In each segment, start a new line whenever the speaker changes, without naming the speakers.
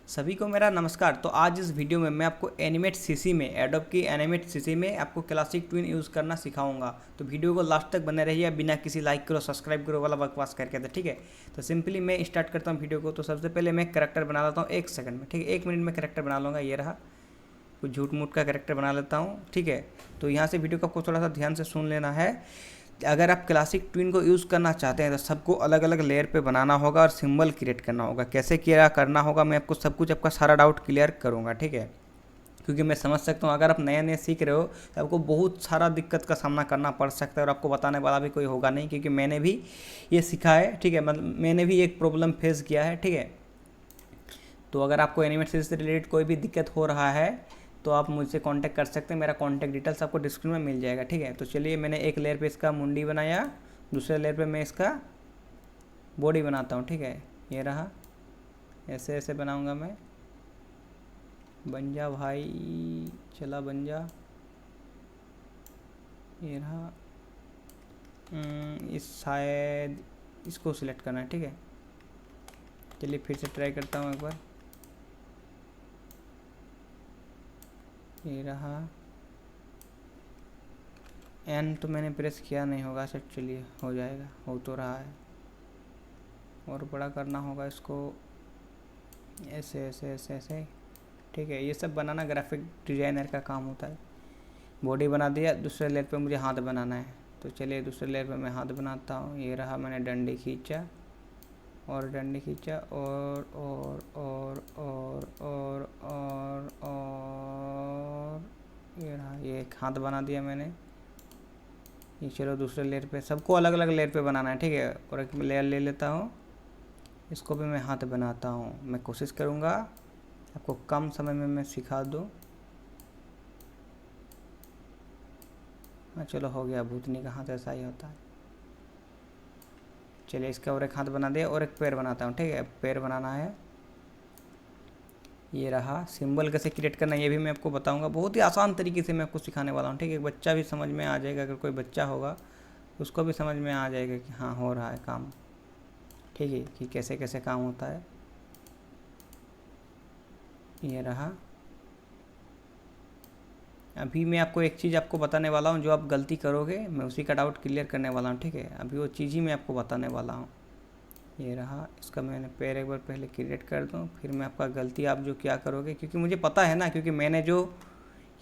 सभी को मेरा नमस्कार। तो आज इस वीडियो में मैं आपको एनिमेट सीसी में एडोब की एनिमेट सीसी में आपको क्लासिक ट्विन यूज़ करना सिखाऊंगा। तो वीडियो को लास्ट तक बने रहिए, बिना किसी लाइक करो सब्सक्राइब करो वाला बकवास करके। तो ठीक है, तो सिंपली मैं स्टार्ट करता हूँ वीडियो को। तो सबसे पहले मैं करेक्टर बना लेता हूँ 1 सेकंड में, ठीक है। 1 मिनट में करेक्टर बना लूँगा। ये रहा, कुछ झूठ मूठ का करेक्टर बना लेता हूँ, ठीक है। तो यहाँ से वीडियो को आपको थोड़ा सा ध्यान से सुन लेना है। अगर आप क्लासिक ट्विन को यूज़ करना चाहते हैं तो सबको अलग अलग लेयर पे बनाना होगा और सिंबल क्रिएट करना होगा। कैसे क्या करना होगा मैं आपको सब कुछ, आपका सारा डाउट क्लियर करूँगा, ठीक है। क्योंकि मैं समझ सकता हूँ अगर आप नए नए सीख रहे हो तो आपको बहुत सारा दिक्कत का सामना करना पड़ सकता है और आपको बताने वाला भी कोई होगा नहीं, क्योंकि मैंने भी ये सीखा है, ठीक है। मतलब मैंने भी एक प्रॉब्लम फेस किया है, ठीक है। तो अगर आपको एनिमेट सीरीज से रिलेटेड कोई भी दिक्कत हो रहा है तो आप मुझसे कांटेक्ट कर सकते हैं। मेरा कांटेक्ट डिटेल्स आपको डिस्क्रिप्शन में मिल जाएगा, ठीक है। तो चलिए, मैंने एक लेयर पे इसका मुंडी बनाया, दूसरे लेयर पे मैं इसका बॉडी बनाता हूँ, ठीक है। ये रहा, ऐसे ऐसे बनाऊँगा मैं। बन जा भाई, चला बन जा। ये रहा। इस शायद इसको सिलेक्ट करना है, ठीक है। चलिए फिर से ट्राई करता हूँ एक बार। ये रहा। एन तो मैंने प्रेस किया नहीं होगा, सर चलिए हो जाएगा, हो तो रहा है। और बड़ा करना होगा इसको, ऐसे ऐसे ऐसे ऐसे, ठीक है। ये सब बनाना ग्राफिक डिज़ाइनर का काम होता है। बॉडी बना दिया, दूसरे लेयर पे मुझे हाथ बनाना है। तो चलिए दूसरे लेयर पे मैं हाथ बनाता हूँ। ये रहा, मैंने डंडी खींचा और डंडी खींचा और ये रहा, ये एक हाथ बना दिया मैंने। ये चलो दूसरे लेयर पे, सबको अलग अलग लेयर पे बनाना है, ठीक है। और एक लेयर ले लेता हूँ, इसको भी मैं हाथ बनाता हूँ। मैं कोशिश करूँगा आपको कम समय में मैं सिखा दूँ। हाँ चलो हो गया, भूतनी का हाथ ऐसा ही होता है। चलिए इसका और एक हाथ बना दिया और एक पैर बनाता हूँ, ठीक है। पैर बनाना है। ये रहा। सिंबल कैसे क्रिएट करना है ये भी मैं आपको बताऊंगा, बहुत ही आसान तरीके से मैं आपको सिखाने वाला हूँ, ठीक है। एक बच्चा भी समझ में आ जाएगा, अगर कोई बच्चा होगा उसको भी समझ में आ जाएगा कि हाँ हो रहा है काम, ठीक है, कि कैसे कैसे काम होता है। ये रहा। अभी मैं आपको एक चीज़ आपको बताने वाला हूँ, जो आप गलती करोगे मैं उसी का डाउट क्लियर करने वाला हूँ, ठीक है। अभी वो चीज़ ही मैं आपको बताने वाला हूँ। ये रहा, इसका मैंने पैर एक बार पहले क्रिएट कर दूँ, फिर मैं आपका गलती आप जो क्या करोगे, क्योंकि मुझे पता है ना, क्योंकि मैंने जो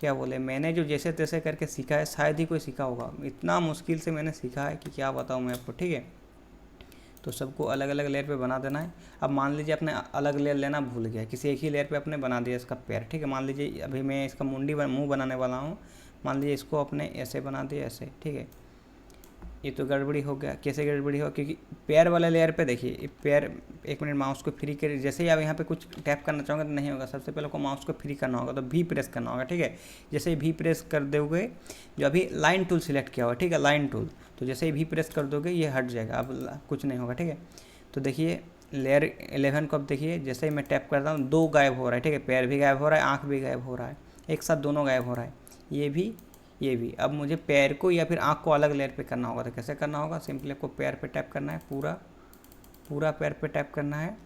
क्या बोले, मैंने जो जैसे तैसे करके सीखा है, शायद ही कोई सीखा होगा। इतना मुश्किल से मैंने सीखा है कि क्या बताऊँ मैं आपको, ठीक है। तो सबको अलग अलग लेयर पे बना देना है। अब मान लीजिए आपने अलग लेयर लेना भूल गया, किसी एक ही लेयर पे आपने बना दिया इसका पैर, ठीक है। मान लीजिए अभी मैं इसका मुंह बनाने वाला हूँ, मान लीजिए इसको अपने ऐसे बना दिया, ऐसे, ठीक है। ये तो गड़बड़ी हो गया। कैसे गड़बड़ी हो, क्योंकि पैर वाले लेयर पे देखिए, पैर, 1 मिनट माउस को फ्री कर, जैसे ही आप यहाँ पे कुछ टैप करना चाहोगे तो नहीं होगा। सबसे पहले आपको माउस को फ्री करना होगा, तो भी प्रेस करना होगा, ठीक है। जैसे ही भी प्रेस कर दोगे, जो अभी लाइन टूल सिलेक्ट किया हुआ, ठीक है, लाइन टूल, तो जैसे ही भी प्रेस कर दोगे ये हट जाएगा, अब कुछ नहीं होगा, ठीक है। तो देखिए लेयर 11 को अब देखिए, जैसे ही मैं टैप करता हूँ 2 गायब हो रहा है, ठीक है। पैर भी गायब हो रहा है, आँख भी गायब हो रहा है, एक साथ दोनों गायब हो रहा है। ये भी। अब मुझे पैर को या फिर आँख को अलग लेयर पे करना होगा। तो कैसे करना होगा, सिंपली आपको पैर पे टैप करना है, पूरा पैर पे टैप करना है।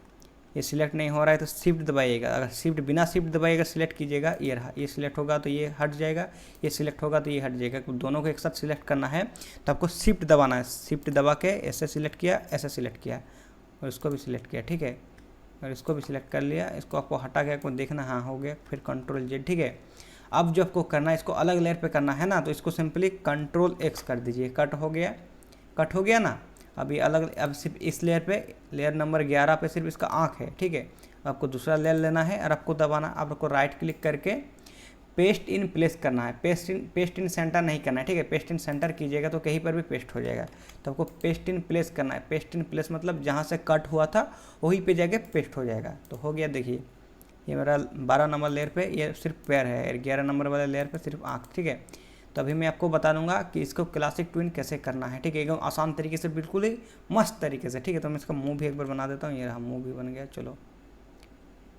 ये सिलेक्ट नहीं हो रहा है तो शिफ्ट दबाइएगा। अगर शिफ्ट बिना शिफ्ट दबाइएगा सिलेक्ट कीजिएगा, ये रहा, ये सिलेक्ट होगा तो ये हट जाएगा, ये सिलेक्ट होगा तो ये हट जाएगा। दोनों को एक साथ सिलेक्ट करना है तो आपको शिफ्ट दबाना है। शिफ्ट दबा के ऐसे सिलेक्ट किया, ऐसे सिलेक्ट किया, और इसको भी सिलेक्ट किया, ठीक है। और इसको भी सिलेक्ट कर लिया, इसको आपको हटा के आपको देखना, हाँ हो गया, फिर Ctrl+Z, ठीक है। अब जो आपको करना है, इसको अलग लेयर पे करना है ना, तो इसको सिंपली Ctrl+X कर दीजिए। कट हो गया ना। अब ये अलग, अब सिर्फ इस लेयर पे, लेयर नंबर 11 पे सिर्फ इसका आँख है, ठीक है। आपको दूसरा लेयर लेना है और आपको दबाना, आपको राइट क्लिक करके पेस्ट इन प्लेस करना है। पेस्ट इन सेंटर नहीं करना है, ठीक है। पेस्ट इन सेंटर कीजिएगा तो कहीं पर भी पेस्ट हो जाएगा। तो आपको पेस्ट इन प्लेस करना है। पेस्ट इन प्लेस मतलब जहाँ से कट हुआ था वहीं पे जाके पेस्ट हो जाएगा। तो हो गया, देखिए ये मेरा 12 नंबर लेयर पे ये सिर्फ पैर है, 11 नंबर वाले लेयर पे सिर्फ आँख, ठीक है। तो अभी मैं आपको बता दूंगा कि इसको क्लासिक ट्विन कैसे करना है, ठीक है, एकदम आसान तरीके से, बिल्कुल ही मस्त तरीके से, ठीक है। तो मैं इसका मुंह भी एक बार बना देता हूँ। ये रहा, मुंह भी बन गया। चलो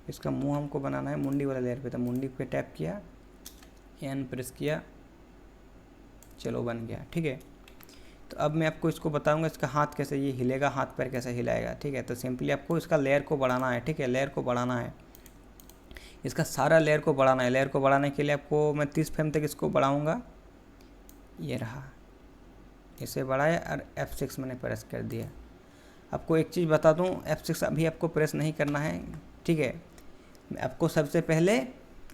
इसका मुंह हमको बनाना है मुंडी वाले लेयर पे, तो मुंडी पे टैप किया, एन प्रेस किया, चलो बन गया, ठीक है। तो अब मैं आपको इसको बताऊंगा इसका हाथ कैसे ये हिलेगा, हाथ पैर कैसे हिलाएगा, ठीक है। तो सिंपली आपको इसका लेयर को बढ़ाना है, ठीक है, लेयर को बढ़ाना है। इसका सारा लेयर को बढ़ाना है। लेयर को बढ़ाने के लिए आपको मैं 30 फ्रेम तक इसको बढ़ाऊँगा। ये रहा, इसे बढ़ाया और F6 मैंने प्रेस कर दिया। आपको एक चीज़ बता दूं, F6 अभी आपको प्रेस नहीं करना है, ठीक है। आपको सबसे पहले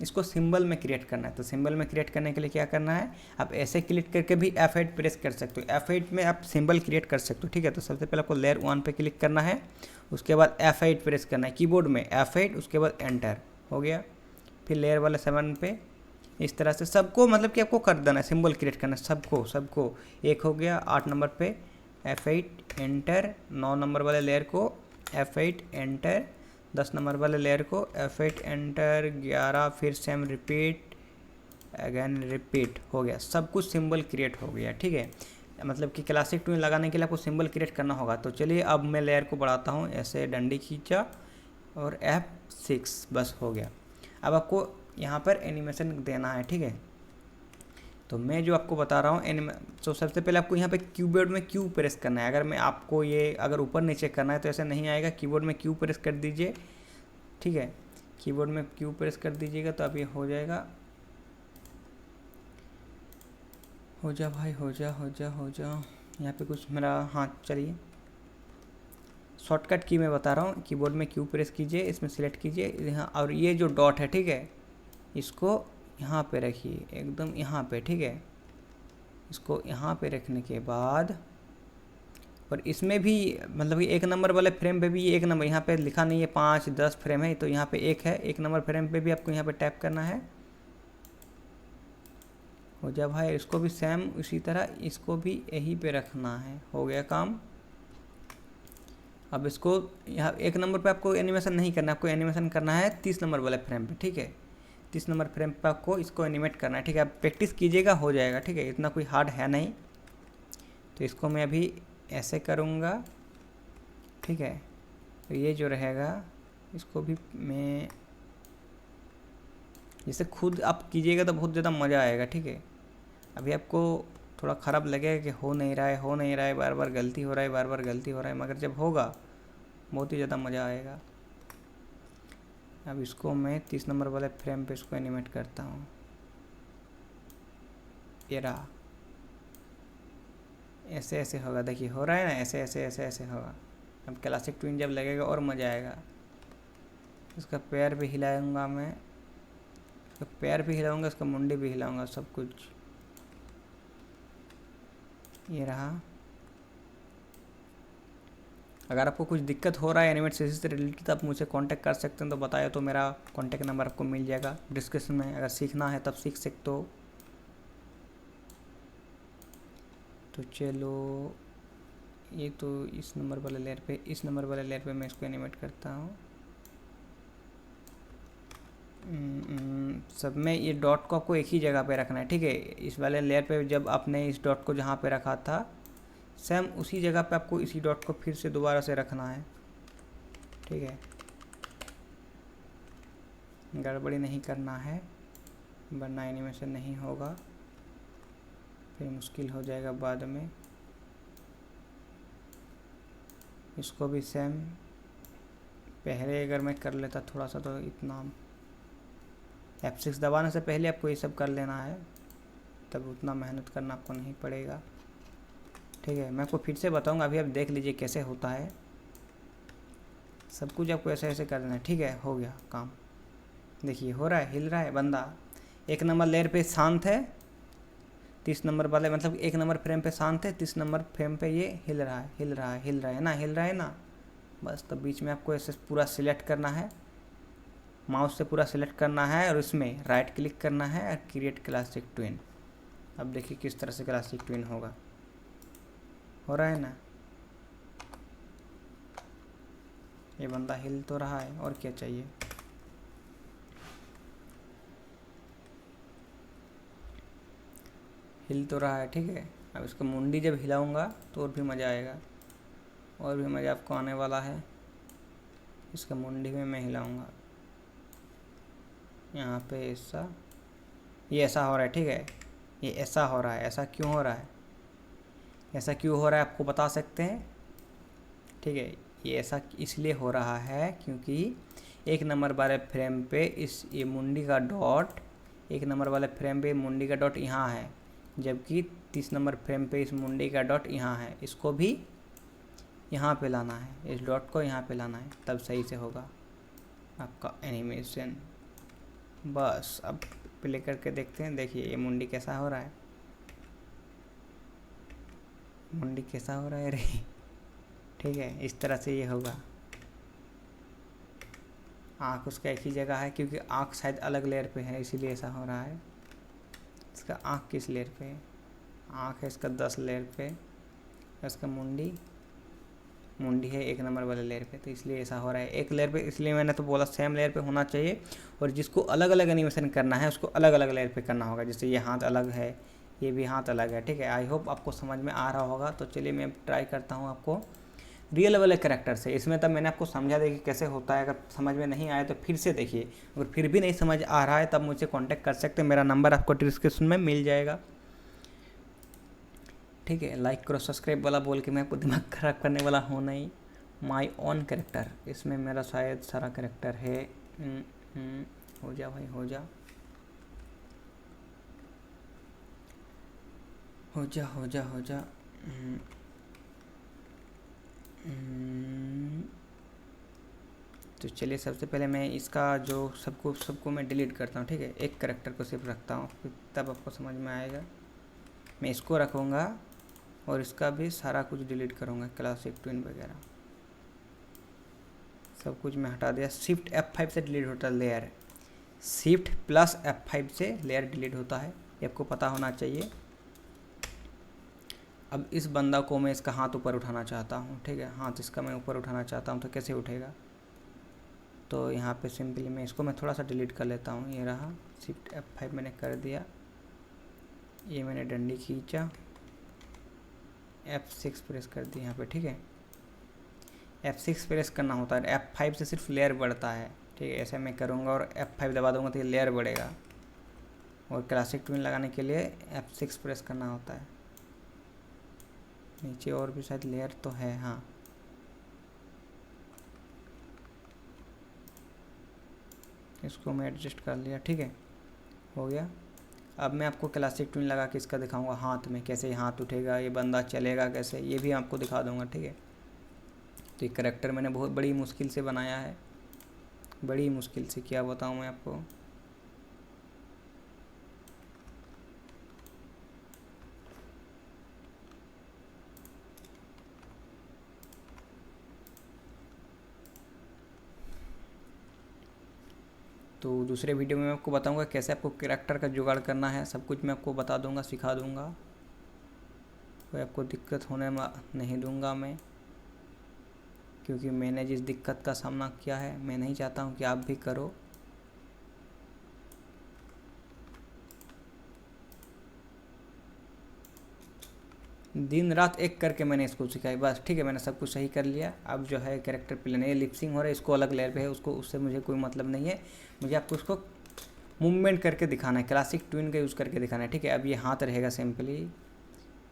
इसको सिंबल में क्रिएट करना है। तो सिंबल में क्रिएट करने के लिए क्या करना है, आप ऐसे क्लिक करके भी F8 प्रेस कर सकते हो। F8 में आप सिंबल क्रिएट कर सकते हो, ठीक है। तो सबसे पहले आपको लेयर 1 पे क्लिक करना है, उसके बाद F8 प्रेस करना है कीबोर्ड में, F8, उसके बाद एंटर, हो गया। फिर लेयर वाले 7 पे इस तरह से सबको मतलब कि आपको कर देना है, सिंबल क्रिएट करना है सबको। एक हो गया। 8 नंबर पे F8 एंटर, 9 नंबर वाले लेयर को F8 एंटर, 10 नंबर वाले लेयर को F8 एंटर, 11 फिर सेम रिपीट, अगेन रिपीट, हो गया। सब कुछ सिंबल क्रिएट हो गया, ठीक है। मतलब कि क्लासिक ट्विन लगाने के लिए आपको सिंबल क्रिएट करना होगा। तो चलिए अब मैं लेयर को बढ़ाता हूँ, ऐसे डंडी खींचा और F6, बस हो गया। अब आपको यहाँ पर एनिमेशन देना है, ठीक है। तो मैं जो आपको बता रहा हूँ तो सबसे पहले आपको यहाँ पे कीबोर्ड में Q प्रेस करना है। अगर मैं आपको ये अगर ऊपर नीचे करना है तो ऐसे नहीं आएगा। कीबोर्ड में Q प्रेस कर दीजिए, ठीक है। कीबोर्ड में Q प्रेस कर दीजिएगा तो अब ये हो जाएगा। हो जा भाई, हो जा। यहाँ पे कुछ मेरा, हाँ चलिए, शॉर्टकट की मैं बता रहा हूँ। कीबोर्ड में Q प्रेस कीजिए, इसमें सिलेक्ट कीजिए यहाँ, और ये जो डॉट है, ठीक है, इसको यहाँ पे रखिए, एकदम यहाँ पे, ठीक है। इसको यहाँ पे रखने के बाद, और इसमें भी मतलब कि 1 नंबर वाले फ्रेम पे भी 1 नंबर, यहाँ पे लिखा नहीं है 5, 10 फ्रेम है, तो यहाँ पे 1 है। 1 नंबर फ्रेम पे भी आपको यहाँ पे टैप करना है। हो जा भाई, इसको भी सेम उसी तरह इसको भी यहीं पे रखना है। हो गया काम। अब इसको यहाँ 1 नंबर पे आपको एनिमेशन नहीं करना, आपको एनिमेशन करना है 30 नंबर वाले फ्रेम पे, ठीक है। 30 नंबर फ्रेम पे आपको इसको एनिमेट करना है, ठीक है। आप प्रैक्टिस कीजिएगा, हो जाएगा, ठीक है। इतना कोई हार्ड है नहीं। तो इसको मैं अभी ऐसे करूँगा, ठीक है। तो ये जो रहेगा इसको भी मैं, जैसे खुद आप कीजिएगा तो बहुत ज़्यादा मज़ा आएगा, ठीक है। अभी आपको थोड़ा ख़राब लगेगा कि हो नहीं रहा है, बार बार गलती हो रहा है, मगर जब होगा बहुत ही ज़्यादा मज़ा आएगा। अब इसको मैं 30 नंबर वाले फ्रेम पे इसको एनिमेट करता हूँ। ये रहा, ऐसे होगा, देखिए हो रहा है ना, ऐसे होगा। अब क्लासिक ट्विन जब लगेगा और मज़ा आएगा। इसका पैर भी हिलाऊंगा मैं, इसका पैर भी हिलाऊंगा, इसका मुंडी भी हिलाऊंगा, सब कुछ। ये रहा। अगर आपको कुछ दिक्कत हो रहा है एनिमेट सीरीज से रिलेटेड तो आप मुझसे कांटेक्ट कर सकते हैं। तो बताया तो मेरा कांटेक्ट नंबर आपको मिल जाएगा डिस्क्रिप्शन में। अगर सीखना है तब सीख सकते हो। तो चलो, ये तो इस नंबर वाले लेयर पे मैं इसको एनिमेट करता हूँ। सब में ये डॉट को आपको एक ही जगह पे रखना है, ठीक है। इस वाले लेयर पे जब आपने इस डॉट को जहाँ पे रखा था, सेम उसी जगह पे आपको इसी डॉट को फिर से दोबारा से रखना है, ठीक है। गड़बड़ी नहीं करना है वरना एनिमेशन नहीं होगा, फिर मुश्किल हो जाएगा बाद में। इसको भी सेम पहले अगर मैं कर लेता थोड़ा सा, तो इतना F6 दबाने से पहले आपको ये सब कर लेना है, तब उतना मेहनत करना आपको नहीं पड़ेगा, ठीक है। मैं आपको फिर से बताऊंगा, अभी आप देख लीजिए कैसे होता है। सब कुछ आपको ऐसे कर देना है, ठीक है। हो गया काम, देखिए हो रहा है, हिल रहा है बंदा। 1 नंबर लेयर पे शांत है, 30 नंबर वाले मतलब 1 नंबर फ्रेम पे शांत है, 30 नंबर फ्रेम पे ये हिल रहा है ना। बस तब बीच में आपको ऐसे पूरा सिलेक्ट करना है, माउस से पूरा सिलेक्ट करना है, और इसमें राइट क्लिक करना है और क्रिएट क्लासिक ट्विन। अब देखिए किस तरह से क्लासिक ट्विन होगा। हो रहा है ना, ये बंदा हिल तो रहा है, और क्या चाहिए। हिल तो रहा है, ठीक है। अब इसका मुंडी जब हिलाऊंगा तो और भी मज़ा आएगा, और भी मज़ा आपको आने वाला है। इसका मुंडी में मैं हिलाऊंगा, यहाँ पे ऐसा, ये ऐसा हो रहा है, ठीक है। ये ऐसा हो रहा है, ऐसा क्यों हो रहा है आपको बता सकते हैं, ठीक है। ये ऐसा इसलिए हो रहा है क्योंकि 1 नंबर वाले फ्रेम पे इस ये मुंडी का डॉट, 1 नंबर वाले फ्रेम पे मुंडी का डॉट यहाँ है, जबकि 30 नंबर फ्रेम पे इस मुंडी का डॉट यहाँ है। इसको भी यहाँ पे लाना है, इस डॉट को यहाँ पे लाना है, तब सही से होगा आपका एनिमेशन। बस अब प्ले करके देखते हैं। देखिए ये मुंडी कैसा हो रहा है, मुंडी कैसा हो रहा है रे। ठीक है, इस तरह से ये होगा। आँख उसका एक ही जगह है, क्योंकि आँख शायद अलग लेयर पे है, इसीलिए ऐसा हो रहा है। इसका आँख किस लेयर पे है? आँख है इसका 10 लेयर पे, इसका मुंडी है 1 नंबर वाले लेयर पे, तो इसलिए ऐसा हो रहा है। एक लेयर पे इसलिए मैंने तो बोला सेम लेयर पे होना चाहिए, और जिसको अलग अलग एनिमेशन करना है उसको अलग अलग लेयर पे करना होगा। जैसे ये हाथ अलग है, ये भी हाथ अलग है। ठीक है, आई होप आपको समझ में आ रहा होगा। तो चलिए मैं ट्राई करता हूँ आपको रियल वाले कैरेक्टर से। इसमें तब मैंने आपको समझा दिया कि कैसे होता है। अगर समझ में नहीं आया तो फिर से देखिए, अगर फिर भी नहीं समझ आ रहा है तब मुझसे कांटेक्ट कर सकते हैं। मेरा नंबर आपको डिस्क्रिप्शन में मिल जाएगा। ठीक है, लाइक करो सब्सक्राइब वाला बोल के मैं आपको दिमाग खराब करने वाला हूँ नहीं। माई ओन कैरेक्टर, इसमें मेरा शायद सारा कैरेक्टर है। हो जा भाई, हो जा हो जा हो जा हो जा। तो चलिए सबसे पहले मैं इसका जो सबको मैं डिलीट करता हूँ। ठीक है, एक कैरेक्टर को सिर्फ रखता हूँ, फिर तब आपको समझ में आएगा। मैं इसको रखूँगा और इसका भी सारा कुछ डिलीट करूँगा, क्लासिक ट्विन वगैरह सब कुछ मैं हटा दिया। शिफ्ट F5 से डिलीट होता है लेयर, शिफ्ट प्लस F5 से लेयर डिलीट होता है, ये आपको पता होना चाहिए। अब इस बंदा को मैं इसका हाथ ऊपर उठाना चाहता हूँ। ठीक है, हाथ इसका मैं ऊपर उठाना चाहता हूँ, तो कैसे उठेगा? तो यहाँ पे सिंपली मैं इसको मैं थोड़ा सा डिलीट कर लेता हूँ। ये रहा, शिफ्ट F5 मैंने कर दिया, ये मैंने डंडी खींचा, F6 प्रेस कर दी यहाँ पे। ठीक है, F6 प्रेस करना होता है, F5 से सिर्फ लेयर बढ़ता है। ठीक है, ऐसे मैं करूँगा और F5 दबा दूँगा तो ये लेयर बढ़ेगा। और क्लासिक ट्विन लगाने के लिए F6 प्रेस करना होता है। नीचे और भी शायद लेयर तो है, हाँ। इसको मैं एडजस्ट कर लिया। ठीक है, हो गया। अब मैं आपको क्लासिक ट्विन लगा के इसका दिखाऊंगा हाथ में कैसे हाथ उठेगा, ये बंदा चलेगा कैसे, ये भी आपको दिखा दूंगा। ठीक है, तो ये करेक्टर मैंने बहुत बड़ी मुश्किल से बनाया है, बड़ी मुश्किल से, क्या बताऊं मैं आपको। तो दूसरे वीडियो में मैं आपको बताऊंगा कैसे आपको कैरेक्टर का जुगाड़ करना है, सब कुछ मैं आपको बता दूंगा, सिखा दूंगा। कोई आपको दिक्कत होने नहीं दूंगा मैं, क्योंकि मैंने जिस दिक्कत का सामना किया है मैं नहीं चाहता हूं कि आप भी करो। दिन रात एक करके मैंने इसको सिखाई बस। ठीक है, मैंने सब कुछ सही कर लिया। अब जो है कैरेक्टर प्लेन है, लिपसिंग हो रहा है, इसको अलग लेयर पे है, उसको उससे मुझे कोई मतलब नहीं है। मुझे आपको उसको मूवमेंट करके दिखाना है, क्लासिक ट्विन का यूज़ करके दिखाना है। ठीक है, अब ये हाथ रहेगा सिंपली,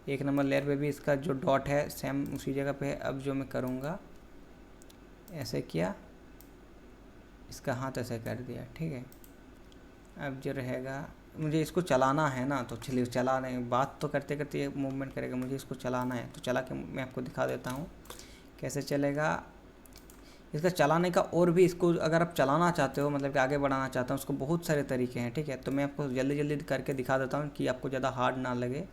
1 नंबर लेयर पे भी इसका जो डॉट है सेम उसी जगह पे है। अब जो मैं करूँगा, ऐसे किया, इसका हाथ ऐसे कर दिया। ठीक है, अब जो रहेगा, मुझे इसको चलाना है ना, तो चलिए चलाने, बात तो करते करते ये मूवमेंट करेगा, मुझे इसको चलाना है। तो चला के मैं आपको दिखा देता हूँ कैसे चलेगा। इसका चलाने का और भी, इसको अगर आप चलाना चाहते हो, मतलब कि आगे बढ़ाना चाहते हो, उसको बहुत सारे तरीके हैं। ठीक है, तो मैं आपको जल्दी जल्दी करके दिखा देता हूँ कि आपको ज़्यादा हार्ड ना लगे।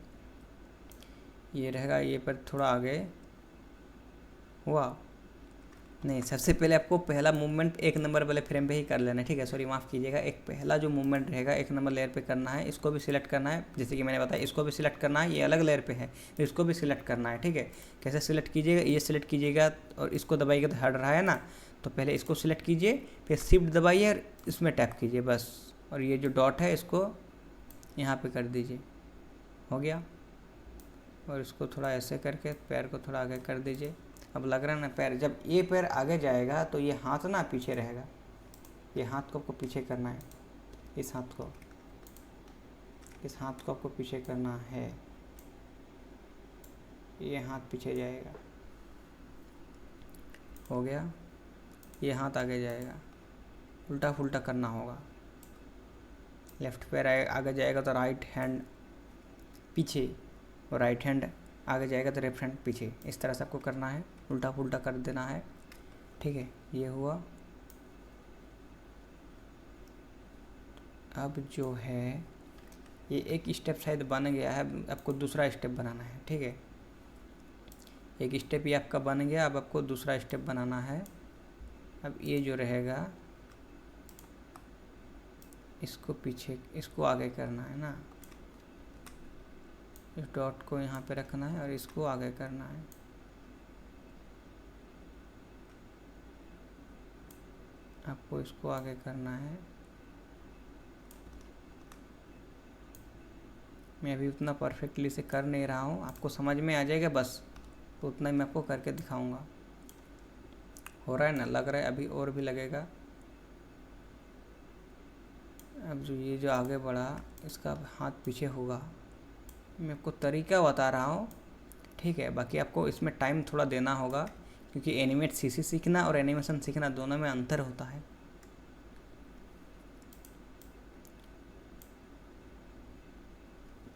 ये रहेगा, ये पर थोड़ा आगे हुआ नहीं। सबसे पहले आपको पहला मूवमेंट 1 नंबर वाले फ्रेम पे ही कर लेना है। ठीक है, सॉरी माफ़ कीजिएगा। एक पहला जो मूवमेंट रहेगा 1 नंबर लेयर पे करना है, इसको भी सिलेक्ट करना है। जैसे कि मैंने बताया, इसको भी सिलेक्ट करना है, ये अलग लेयर पे है तो इसको भी सिलेक्ट करना है। ठीक है, कैसे सिलेक्ट कीजिएगा, ये सिलेक्ट कीजिएगा और इसको दबाइएगा तो हट रहा है ना, तो पहले इसको सिलेक्ट कीजिए, फिर शिफ्ट दबाइए और इसमें टैप कीजिए बस। और ये जो डॉट है इसको यहाँ पर कर दीजिए, हो गया। और इसको थोड़ा ऐसे करके पैर को थोड़ा आगे कर दीजिए। अब लग रहा है ना पैर, जब ये पैर आगे जाएगा तो ये हाथ ना पीछे रहेगा। ये हाथ को आपको पीछे करना है, इस हाथ को आपको पीछे करना है। ये हाथ पीछे जाएगा, हो गया। ये हाथ आगे जाएगा, उल्टा फुल्टा करना होगा। लेफ्ट पैर आगे जाएगा तो राइट हैंड पीछे, और राइट हैंड आगे जाएगा तो लेफ्ट हैंड पीछे। इस तरह से आपको करना है, उल्टा फुल्टा कर देना है। ठीक है, ये हुआ। अब जो है ये एक स्टेप शायद बन गया है, आपको दूसरा स्टेप बनाना है। ठीक है, एक स्टेप ये आपका बन गया, अब आपको दूसरा स्टेप बनाना है। अब ये जो रहेगा इसको पीछे, इसको आगे करना है ना, इस डॉट को यहाँ पे रखना है और इसको आगे करना है। आपको इसको आगे करना है। मैं अभी उतना परफेक्टली से कर नहीं रहा हूँ, आपको समझ में आ जाएगा बस, तो उतना ही मैं आपको करके दिखाऊंगा। हो रहा है ना, लग रहा है, अभी और भी लगेगा। अब जो ये जो आगे बढ़ा इसका हाथ पीछे होगा। मैं आपको तरीका बता रहा हूँ, ठीक है। बाकी आपको इसमें टाइम थोड़ा देना होगा, क्योंकि एनिमेट सीसी सीखना और एनिमेशन सीखना दोनों में अंतर होता है।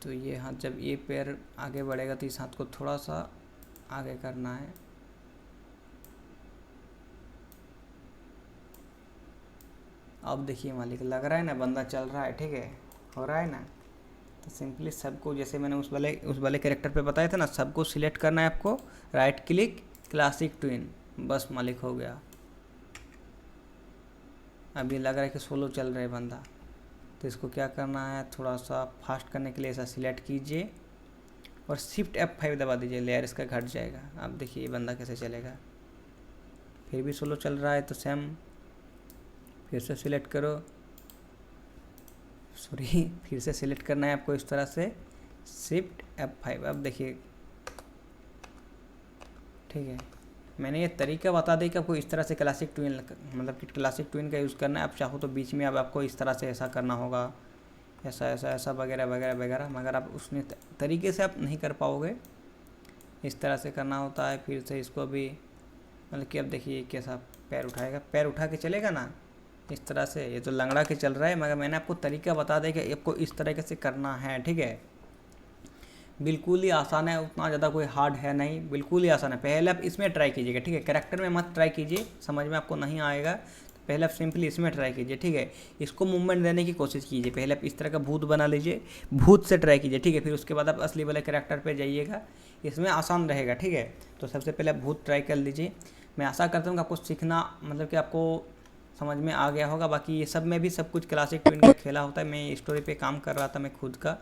तो ये हाथ, जब ये पैर आगे बढ़ेगा तो इस हाथ को थोड़ा सा आगे करना है। अब देखिए मालिक, लग रहा है ना बंदा चल रहा है। ठीक है, हो रहा है ना। तो सिंपली सबको, जैसे मैंने उस वाले कैरेक्टर पे बताया था ना, सबको सिलेक्ट करना है आपको, राइट क्लिक, क्लासिक ट्विन, बस मालिक हो गया। अभी लग रहा है कि सोलो चल रहा है बंदा, तो इसको क्या करना है, थोड़ा सा फास्ट करने के लिए ऐसा सिलेक्ट कीजिए और शिफ्ट F5 दबा दीजिए, लेयर इसका घट जाएगा। अब देखिए ये बंदा कैसे चलेगा। फिर भी सोलो चल रहा है तो सेम फिर से सिलेक्ट करो, सॉरी फिर से सिलेक्ट करना है आपको इस तरह से, शिफ्ट F5। अब देखिए, ठीक है, मैंने ये तरीका बता दिया कि आपको इस तरह से क्लासिक ट्विन, मतलब कि क्लासिक ट्विन का यूज़ करना है। आप चाहो तो बीच में अब आपको इस तरह से ऐसा करना होगा, ऐसा ऐसा ऐसा वगैरह वगैरह वगैरह, मगर आप उसने तरीके से आप नहीं कर पाओगे, इस तरह से करना होता है। फिर से इसको भी, मतलब कि अब देखिए कैसा पैर उठाएगा, पैर उठा के चलेगा ना इस तरह से। ये तो लंगड़ा के चल रहा है, मगर मैंने आपको तरीका बता दिया कि आपको इस तरीके से करना है। ठीक है, बिल्कुल ही आसान है, उतना ज़्यादा कोई हार्ड है नहीं, बिल्कुल ही आसान है। पहले आप इसमें ट्राई कीजिएगा, ठीक है, कैरेक्टर में मत ट्राई कीजिए, समझ में आपको नहीं आएगा। तो पहले आप सिंपली इसमें ट्राई कीजिए, ठीक है। इसको मूवमेंट देने की कोशिश कीजिए। पहले आप इस तरह का भूत बना लीजिए, भूत से ट्राई कीजिए, ठीक है। फिर उसके बाद आप असली वाले कैरेक्टर पर जाइएगा, इसमें आसान रहेगा, ठीक है। तो सबसे पहले आप भूत ट्राई कर लीजिए। मैं आशा करता हूँ कि आपको सीखना, मतलब कि आपको समझ में आ गया होगा। बाकी ये सब में भी सब कुछ क्लासिक ट्विन का खेला होता है। मैं स्टोरी पे काम कर रहा था मैं खुद का,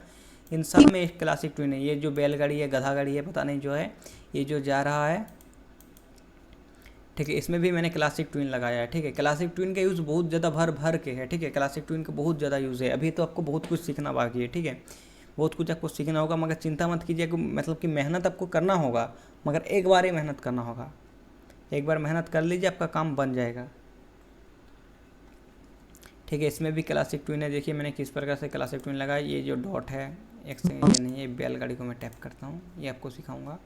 इन सब में एक क्लासिक ट्विन है। ये जो बैलगाड़ी है, गधा गाड़ी है, पता नहीं जो है, ये जो जा रहा है, ठीक है, इसमें भी मैंने क्लासिक ट्विन लगाया है, ठीक है। क्लासिक ट्विन का यूज़ बहुत ज़्यादा भर भर के है, ठीक है। क्लासिक ट्विन का बहुत ज़्यादा यूज़ है। अभी तो आपको बहुत कुछ सीखना बाकी है, ठीक है, बहुत कुछ आपको सीखना होगा। मगर चिंता मत कीजिए कि मतलब कि मेहनत आपको करना होगा, मगर एक बार ही मेहनत करना होगा। एक बार मेहनत कर लीजिए, आपका काम बन जाएगा, ठीक है। इसमें भी क्लासिक ट्विन है, देखिए मैंने किस प्रकार से क्लासिक ट्विन लगाया। ये जो डॉट है, एक सेकंड, ये नहीं है, बैलगाड़ी को मैं टैप करता हूँ, ये आपको सिखाऊंगा।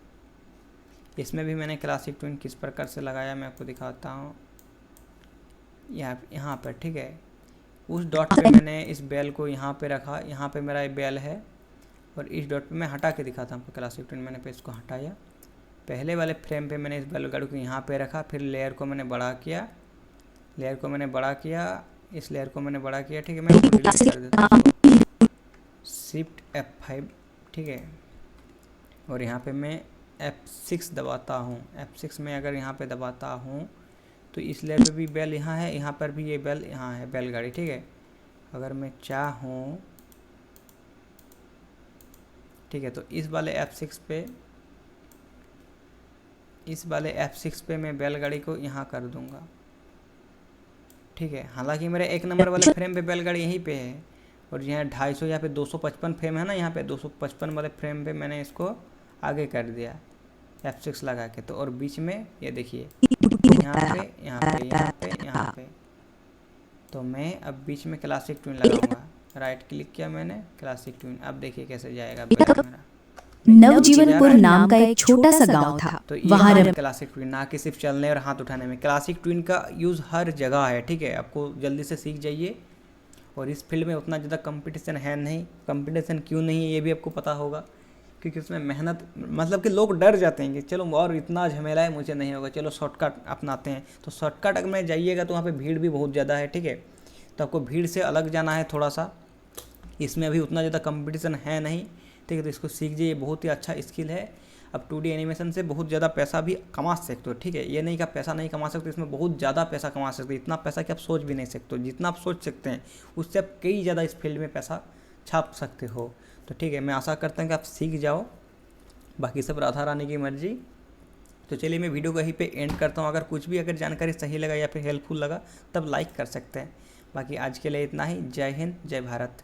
इसमें भी मैंने क्लासिक ट्विन किस प्रकार से लगाया मैं आपको दिखाता हूँ। यहाँ पर, ठीक है, उस डॉट पे मैंने इस बैल को यहाँ पे रखा, यहाँ पे मेरा बैल है, और इस डॉट पे मैं हटा के दिखाता हूँ आपको क्लासिक ट्विन। मैंने पे इसको हटाया, पहले वाले फ्रेम पे मैंने इस बैलगाड़ी को यहाँ पे रखा, फिर लेयर को मैंने बड़ा किया, लेयर को मैंने बड़ा किया, इस लेयर को मैंने बड़ा किया, ठीक है। मैं डिलीट कर देता हूँ, शिफ्ट F5, ठीक है। और यहाँ पे मैं F6 दबाता हूँ। F6 में अगर यहाँ पे दबाता हूँ तो इस लेयर पे भी बैल यहाँ है, यहाँ पर भी ये बैल यहाँ है, बैलगाड़ी, ठीक है। अगर मैं चाहूँ, ठीक है, तो इस वाले F6 पे, इस वाले F6 पे मैं बैलगाड़ी को यहाँ कर दूँगा, ठीक है। हालांकि मेरे 1 नंबर वाले फ्रेम पे बैलगाड़ी यहीं पे है, और यहाँ 250, यहाँ पे 255 फ्रेम है ना, यहाँ पे 255 वाले फ्रेम पे मैंने इसको आगे कर दिया F6 लगा के। तो और बीच में ये देखिए, यहाँ पे यहाँ पे यहाँ पे यहाँ पे, तो मैं अब बीच में क्लासिक ट्विन लगाऊंगा। राइट क्लिक किया मैंने, क्लासिक ट्विन, अब देखिए कैसे जाएगा बैल मेरा।
नवजीवनपुर नाम का एक छोटा सा गांव था।
तो ये
वहाँ
क्लासिक ट्विन, ना कि सिर्फ चलने और हाथ उठाने में, क्लासिक ट्विन का यूज़ हर जगह है, ठीक है। आपको जल्दी से सीख जाइए। और इस फील्ड में उतना ज़्यादा कंपटीशन है नहीं। कंपटीशन क्यों नहीं है ये भी आपको पता होगा, क्योंकि उसमें मेहनत, मतलब कि लोग डर जाते हैं कि चलो और इतना झमेला है, मुझे नहीं होगा, चलो शॉर्टकट अपनाते हैं। तो शॉर्टकट अगर में जाइएगा तो वहाँ पे भीड़ भी बहुत ज़्यादा है, ठीक है। तो आपको भीड़ से अलग जाना है थोड़ा सा। इसमें अभी उतना ज़्यादा कंपटीशन है नहीं, ठीक है। तो इसको सीख जाइए, बहुत ही अच्छा स्किल है। अब 2D एनिमेशन से बहुत ज़्यादा पैसा भी कमा सकते हो, ठीक है। ये नहीं कि आप पैसा नहीं कमा सकते, इसमें बहुत ज़्यादा पैसा कमा सकते हो। इतना पैसा कि आप सोच भी नहीं सकते हो। जितना आप सोच सकते हैं उससे आप कई ज़्यादा इस फील्ड में पैसा छाप सकते हो। तो ठीक है, मैं आशा करता हूँ कि आप सीख जाओ। बाकी सब राधा रानी की मर्जी। तो चलिए मैं वीडियो को यहीं पे एंड करता हूँ। अगर कुछ भी अगर जानकारी सही लगा या फिर हेल्पफुल लगा तब लाइक कर सकते हैं। बाकी आज के लिए इतना ही। जय हिंद, जय भारत।